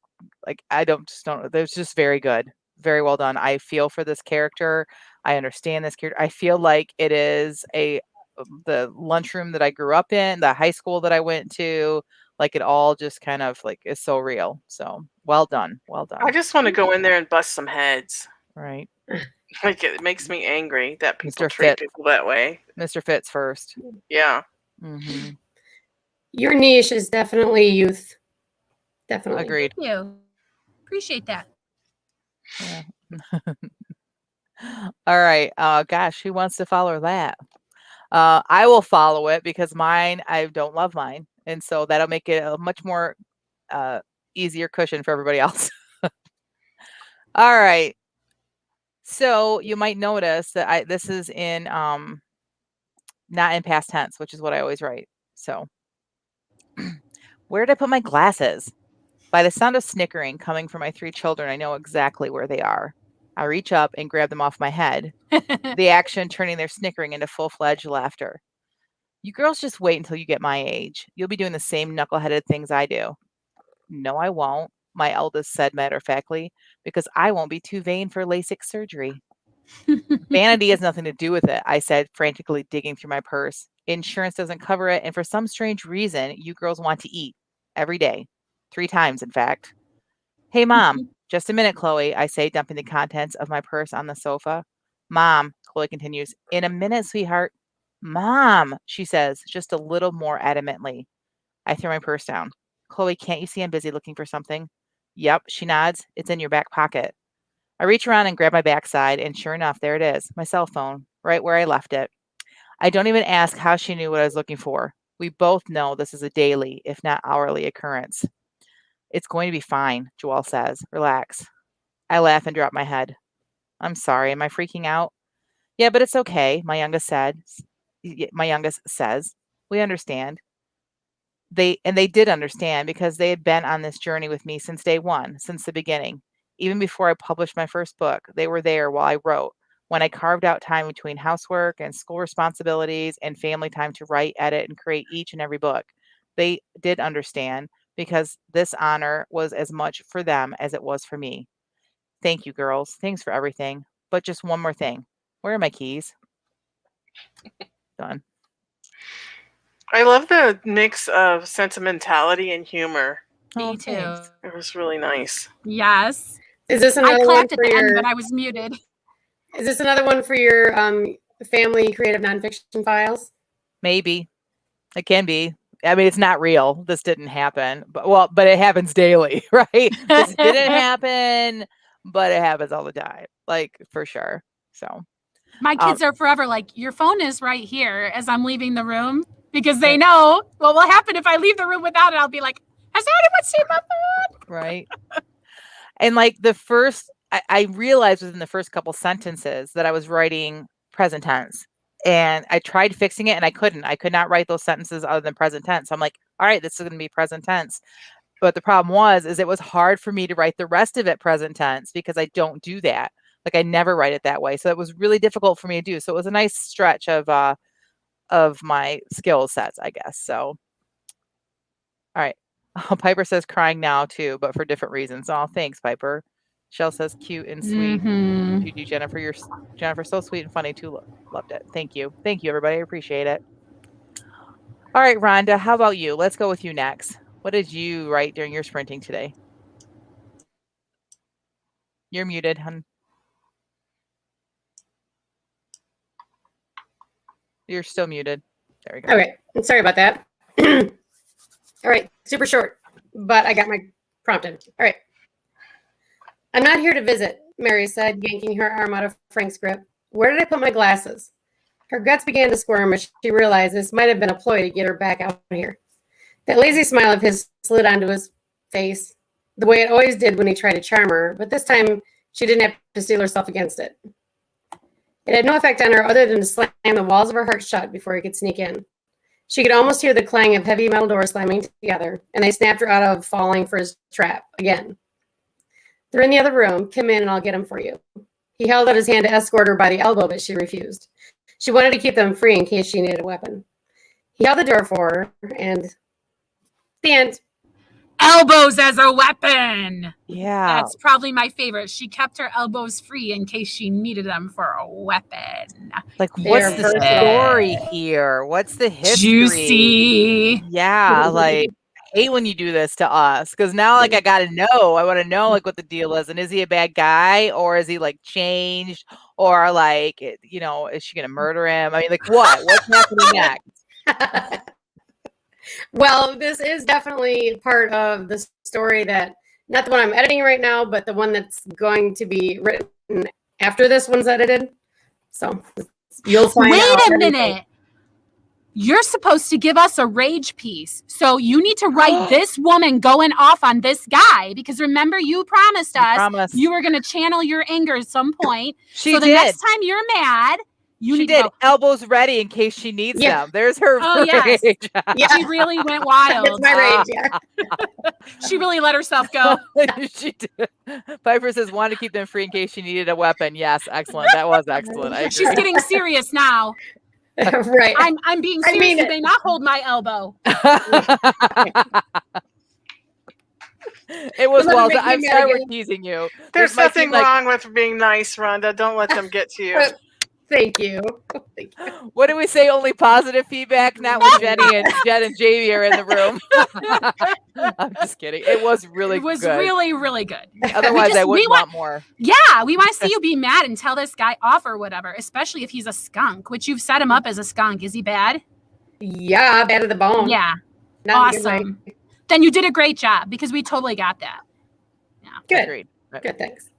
I don't. They're just very good. Very well done. I feel for this character. I understand this character. I feel like it is the lunchroom that I grew up in, the high school that I went to. Like it all just kind of like is so real. So well done. Well done. I just want to go in there and bust some heads. Right. Like it makes me angry that people Mr. treat Fitz. people that way. Mr. Fitz first. Yeah. Mm-hmm. Your niche is definitely youth. Definitely. Agreed. Thank you. Appreciate that. Yeah. All right. Gosh, who wants to follow that? I will follow it because mine, I don't love mine. And so that'll make it a much more easier cushion for everybody else. All right. So you might notice that this is in not in past tense, which is what I always write. So where did I put my glasses? By the sound of snickering coming from my 3 children, I know exactly where they are. I reach up and grab them off my head, the action turning their snickering into full-fledged laughter. You girls just wait until you get my age. You'll be doing the same knuckle-headed things I do. No, I won't, my eldest said matter-of-factly, because I won't be too vain for LASIK surgery. Vanity has nothing to do with it, I said, frantically digging through my purse. Insurance doesn't cover it, and for some strange reason, you girls want to eat every day. 3 times, in fact. Hey, Mom, just a minute, Chloe, I say, dumping the contents of my purse on the sofa. Mom, Chloe continues, in a minute, sweetheart. Mom, she says, just a little more adamantly. I throw my purse down. Chloe, can't you see I'm busy looking for something? Yep, she nods. It's in your back pocket. I reach around and grab my backside, and sure enough, there it is, my cell phone, right where I left it. I don't even ask how she knew what I was looking for. We both know this is a daily, if not hourly, occurrence. It's going to be fine, Joelle says. Relax. I laugh and drop my head. I'm sorry. Am I freaking out? Yeah, but it's okay, my youngest says. We understand. They did understand because they had been on this journey with me since day one, since the beginning. Even before I published my first book, they were there while I wrote, when I carved out time between housework and school responsibilities and family time to write, edit, and create each and every book. They did understand because this honor was as much for them as it was for me. Thank you, girls. Thanks for everything. But just one more thing. Where are my keys? Done. I love the mix of sentimentality and humor. Oh, Me too. thanks. It was really nice. Yes. Is this I another one clapped at for the end, your? but I was muted. Is this another one for your family creative nonfiction files? Maybe. It can be. I mean, it's not real. This didn't happen. But it happens daily, right? This didn't happen, but it happens all the time. Like, for sure. So My kids are forever like, your phone is right here as I'm leaving the room, because they know what will happen if I leave the room without it. I'll be like, has anyone seen my phone? right. And like I realized within the first couple sentences that I was writing present tense. And I tried fixing it and I couldn't. I could not write those sentences other than present tense. So I'm like, all right, this is going to be present tense. But the problem is it was hard for me to write the rest of it present tense because I don't do that. Like I never write it that way. So it was really difficult for me to do. So it was a nice stretch of my skill sets, I guess. So all right. Piper says crying now too, but for different reasons. Oh, thanks, Piper. Shell says cute and sweet. You do, Jennifer. Jennifer, so sweet and funny too. Loved it. Thank you. Thank you, everybody. I appreciate it. All right, Rhonda, how about you? Let's go with you next. What did you write during your sprinting today? You're muted, hun. You're still muted. There we go. Okay, I'm sorry about that. All right, super short, but I got my prompted. All right. I'm not here to visit, Mary said, yanking her arm out of Frank's grip. Where did I put my glasses? Her guts began to squirm as she realized this might have been a ploy to get her back out here. That lazy smile of his slid onto his face, the way it always did when he tried to charm her, but this time she didn't have to steel herself against it. It had no effect on her other than to slam the walls of her heart shut before he could sneak in. She could almost hear the clang of heavy metal doors slamming together, and they snapped her out of falling for his trap again. They're in the other room. Come in and I'll get them for you. He held out his hand to escort her by the elbow, but she refused. She wanted to keep them free in case she needed a weapon. He held the door for her, and the end. Elbows as a weapon. Yeah. That's probably my favorite. She kept her elbows free in case she needed them for a weapon. Like, They what's are the versatile. story here? What's the history? Juicy. Yeah, like I hate when you do this to us because now like I gotta know. I want to know like what the deal is, and is he a bad guy or is he like changed or like is she gonna murder him? I mean, like what's happening next? Well, this is definitely part of the story that, not the one I'm editing right now, but the one that's going to be written after this one's edited. So you'll find Wait out a everything. minute. You're supposed to give us a rage piece. So you need to write this woman going off on this guy, because remember you promised us you were going to channel your anger at some point. She so did. The next time you're mad, she did. Elbows ready in case she needs them. There's her rage. Yeah. She really went wild. That's my rage, yeah. She really let herself go. She did. Piper says, wanted to keep them free in case she needed a weapon. Yes, excellent. That was excellent. I agree. She's getting serious now. Right. I'm being serious. Did they not hold my elbow? It was well done. I'm sorry we're teasing you. There's nothing wrong with being nice, Rhonda. Don't let them get to you. Thank you. Thank you. What do we say? Only positive feedback? Not when Jen and Jamie are in the room. I'm just kidding. It was really good. It was really, really good. Otherwise, I wouldn't want more. Yeah, we want to see you be mad and tell this guy off or whatever, especially if he's a skunk, which you've set him up as a skunk. Is he bad? Yeah, bad to the bone. Yeah. Not awesome. Then you did a great job because we totally got that. Yeah. Good. Agreed. Good, thanks.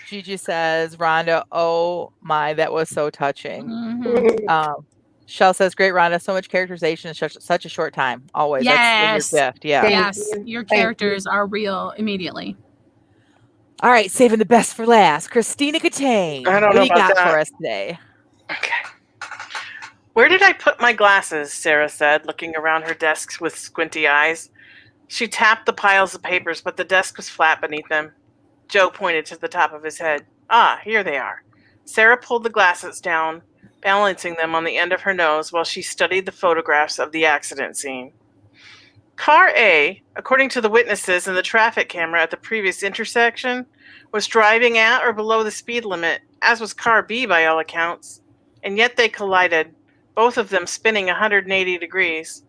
Gigi says, Rhonda, oh my, that was so touching. Mm-hmm. Shell says, great, Rhonda, so much characterization in such a short time. Always. Yes. That's your gift. Yeah. Yes. Your characters are real immediately. All right, saving the best for last. Christina Catane. I don't know what do you about got that. for us today? Okay. Where did I put my glasses? Sarah said, looking around her desk with squinty eyes. She tapped the piles of papers, but the desk was flat beneath them. Joe pointed to the top of his head. Ah, here they are. Sarah pulled the glasses down, balancing them on the end of her nose while she studied the photographs of the accident scene. Car A, according to the witnesses and the traffic camera at the previous intersection, was driving at or below the speed limit, as was Car B by all accounts, and yet they collided, both of them spinning 180 degrees.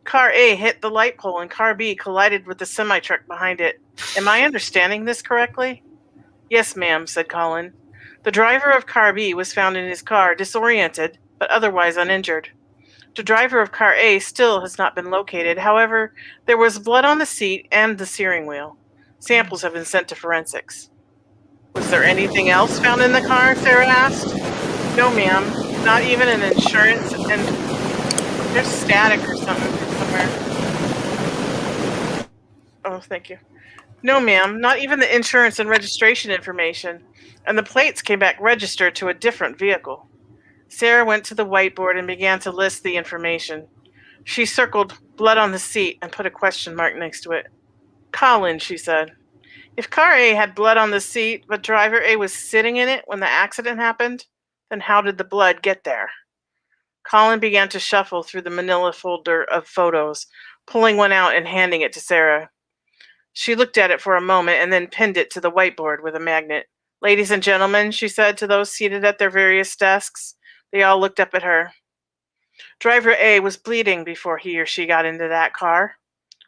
Car A hit the light pole and Car B collided with the semi-truck behind it. Am I understanding this correctly? Yes, ma'am, said Colin. The driver of Car B was found in his car, disoriented, but otherwise uninjured. The driver of Car A still has not been located. However, there was blood on the seat and the steering wheel. Samples have been sent to forensics. Was there anything else found in the car? Sarah asked. No, ma'am. Not even an insurance, and there's static or something somewhere. Oh, thank you. No, ma'am. Not even the insurance and registration information. And the plates came back registered to a different vehicle. Sarah went to the whiteboard and began to list the information. She circled blood on the seat and put a question mark next to it. Colin, she said. If Car A had blood on the seat, but driver A was sitting in it when the accident happened, then how did the blood get there? Colin began to shuffle through the manila folder of photos, pulling one out and handing it to Sarah. She looked at it for a moment and then pinned it to the whiteboard with a magnet. Ladies and gentlemen, she said to those seated at their various desks. They all looked up at her. Driver A was bleeding before he or she got into that car.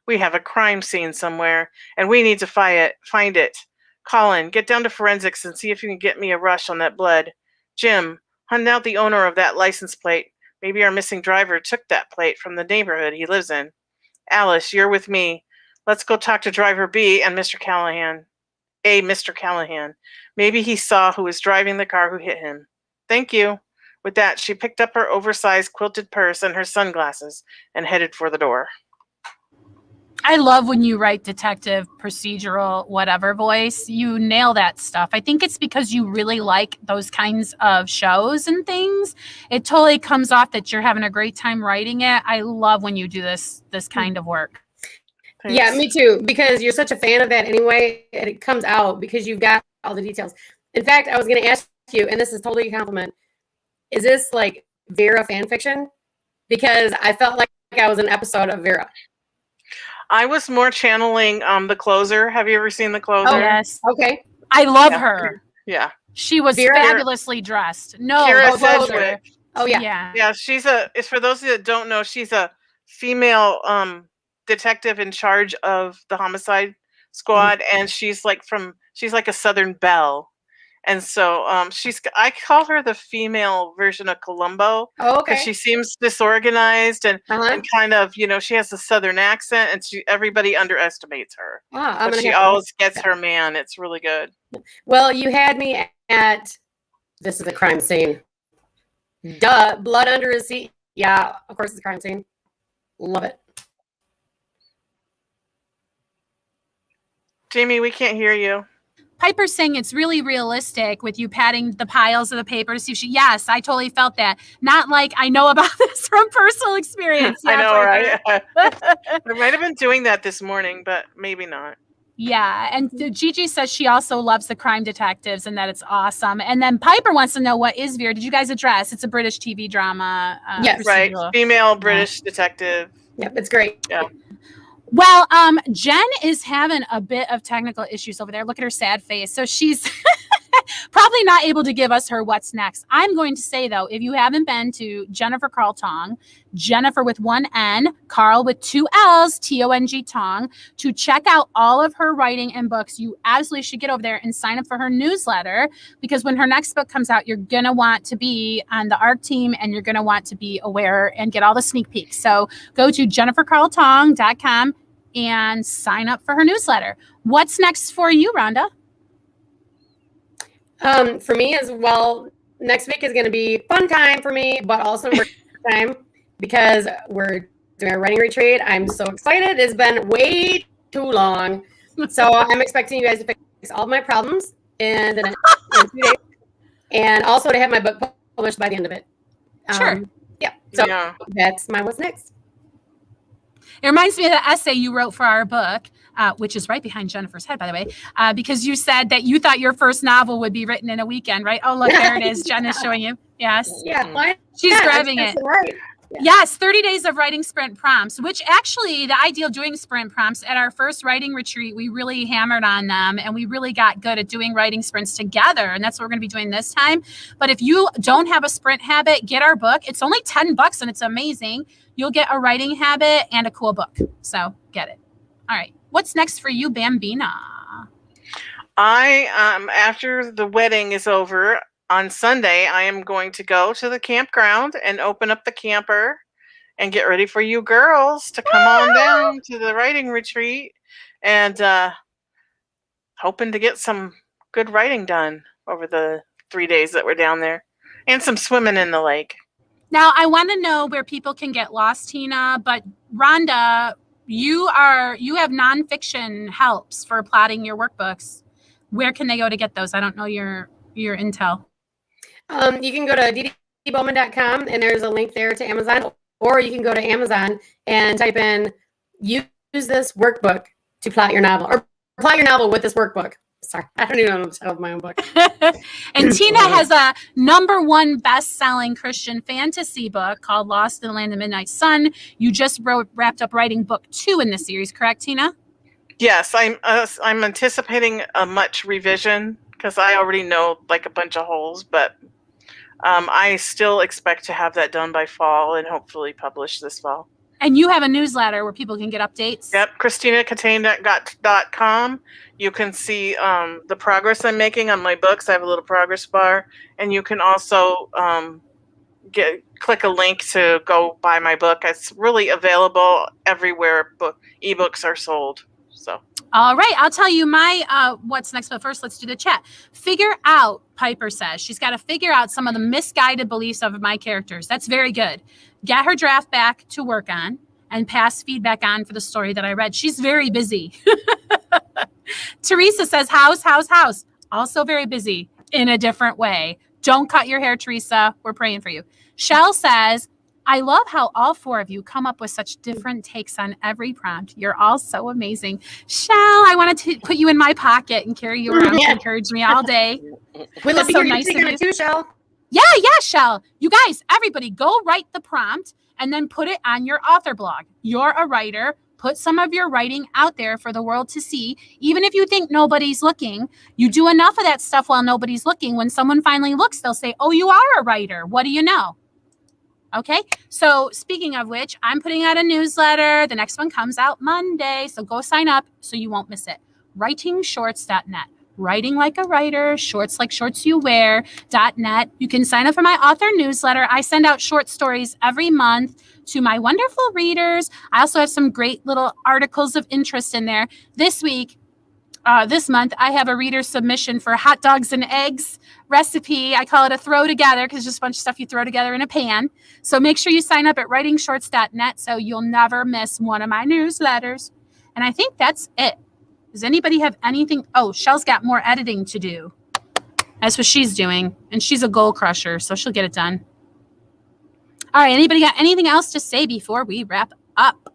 We have a crime scene somewhere, and we need to find it. Colin, get down to forensics and see if you can get me a rush on that blood. Jim, hunt out the owner of that license plate. Maybe our missing driver took that plate from the neighborhood he lives in. Alice, you're with me. Let's go talk to driver B and Mr. Callahan. Mr. Callahan. Maybe he saw who was driving the car who hit him. Thank you. With that, she picked up her oversized quilted purse and her sunglasses and headed for the door. I love when you write detective, procedural, whatever voice. You nail that stuff. I think it's because you really like those kinds of shows and things. It totally comes off that you're having a great time writing it. I love when you do this kind of work. Thanks. Yeah, me too, because you're such a fan of that anyway, and it comes out because you've got all the details. In fact, I was going to ask you, and this is totally a compliment, is this like Vera fan fiction? Because I felt like I was an episode of Vera. I was more channeling The Closer. Have you ever seen The Closer? Oh, yes. Okay. I love her. Yeah. She was Vera- fabulously dressed. No, Kira The Closer. Sedgwick. Oh, yeah. Yeah. Yeah, it's for those that don't know, she's a female detective in charge of the homicide squad, and she's like a Southern belle. And so I call her the female version of Columbo. Oh, okay. She seems disorganized and kind of, she has a Southern accent, and everybody underestimates her. But she always gets her man. It's really good. Well, you had me at, this is a crime scene. Duh, blood under his seat. Yeah, of course it's a crime scene. Love it. Jamie, we can't hear you. Piper's saying it's really realistic with you patting the piles of the paper to see if yes, I totally felt that. Not like I know about this from personal experience. I know, right? I might have been doing that this morning, but maybe not. Yeah, and Gigi says she also loves the crime detectives and that it's awesome. And then Piper wants to know, what is Vera? Did you guys address? It's a British TV drama. Yes, right. Female British detective. Yep, it's great. Yeah. Well, Jen is having a bit of technical issues over there. Look at her sad face. So she's probably not able to give us her what's next. I'm going to say, though, if you haven't been to Jennifer Carl Tong, Jennifer with one N, Carl with two L's, Tong Tong, to check out all of her writing and books, you absolutely should get over there and sign up for her newsletter, because when her next book comes out, you're going to want to be on the ARC team and you're going to want to be aware and get all the sneak peeks. So go to jennifercarltong.com and sign up for her newsletter. What's next for you, Rhonda? For me as well, next week is going to be fun time for me, but also work time, because we're doing a writing retreat. I'm so excited. It's been way too long. So I'm expecting you guys to fix all of my problems in the next few days, and also to have my book published by the end of it. Sure. Yeah. So that's my what's next. It reminds me of the essay you wrote for our book, which is right behind Jennifer's head, by the way, because you said that you thought your first novel would be written in a weekend, right? Oh, look, there it is. Jen is showing you. Yes. Yeah, why She's not? grabbing That's it. right. Yeah. Yes, 30 days of writing sprint prompts, which actually the idea of doing sprint prompts at our first writing retreat, we really hammered on them and we really got good at doing writing sprints together. And that's what we're going to be doing this time. But if you don't have a sprint habit, get our book. It's only $10 and it's amazing. You'll get a writing habit and a cool book. So get it. All right. What's next for you, Bambina? After the wedding is over, on Sunday, I am going to go to the campground and open up the camper and get ready for you girls to come on down to the writing retreat and hoping to get some good writing done over the 3 days that we're down there and some swimming in the lake. Now, I want to know where people can get lost, Tina, but Rhonda, you have nonfiction helps for plotting your workbooks. Where can they go to get those? I don't know your intel. You can go to ddbowman.com and there's a link there to Amazon, or you can go to Amazon and type in use this workbook to plot your novel, or plot your novel with this workbook. Sorry, I don't even know the title of my own book. And Tina has a #1 best-selling Christian fantasy book called Lost in the Land of Midnight Sun. You just wrapped up writing book 2 in the series, correct, Tina? Yes, I'm anticipating a much revision because I already know like a bunch of holes, but I still expect to have that done by fall and hopefully published this fall. And you have a newsletter where people can get updates? Yep, ChristinaCatane.com. You can see the progress I'm making on my books. I have a little progress bar. And you can also click a link to go buy my book. It's really available everywhere ebooks are sold. So. All right, I'll tell you my what's next, but first let's do the chat. Figure out, Piper says, she's got to figure out some of the misguided beliefs of my characters. That's very good. Get her draft back to work on and pass feedback on for the story that I read. She's very busy. Teresa says, house. Also very busy in a different way. Don't cut your hair, Teresa. We're praying for you. Shell says, I love how all 4 of you come up with such different takes on every prompt. You're all so amazing. Shell, I wanted to put you in my pocket and carry you around to encourage me all day. We love so you nice of you too, Shell. Yeah, Shell. You guys, everybody, go write the prompt and then put it on your author blog. You're a writer. Put some of your writing out there for the world to see. Even if you think nobody's looking, you do enough of that stuff while nobody's looking. When someone finally looks, they'll say, oh, you are a writer. What do you know? Okay, so speaking of which, I'm putting out a newsletter. The next one comes out Monday, so go sign up so you won't miss it. WritingShorts.net. Writing like a writer, shorts like shorts you wear.net. You can sign up for my author newsletter. I send out short stories every month to my wonderful readers. I also have some great little articles of interest in there. This month, I have a reader submission for hot dogs and eggs recipe. I call it a throw together because it's just a bunch of stuff you throw together in a pan. So make sure you sign up at writingshorts.net so you'll never miss one of my newsletters. And I think that's it. Does anybody have anything? Oh, Shell's got more editing to do. That's what she's doing. And she's a goal crusher, so she'll get it done. All right, anybody got anything else to say before we wrap up?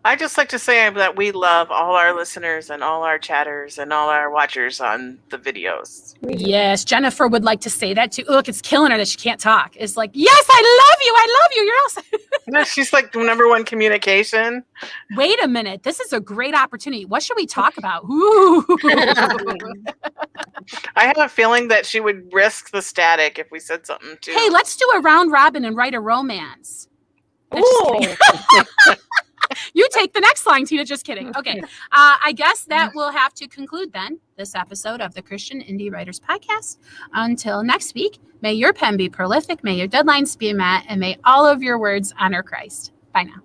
I'd just like to say that we love all our listeners and all our chatters and all our watchers on the videos. Yes, Jennifer would like to say that too. Look, it's killing her that she can't talk. It's like, yes, I love you. You're awesome. No, she's like #1 communication. Wait a minute. This is a great opportunity. What should we talk about? Ooh. I have a feeling that she would risk the static if we said something too. Hey, let's do a round robin and write a romance. Ooh. You take the next line, Tina. Just kidding. Okay. I guess that will have to conclude then this episode of the Christian Indie Writers Podcast. Until next week, may your pen be prolific, may your deadlines be met, and may all of your words honor Christ. Bye now.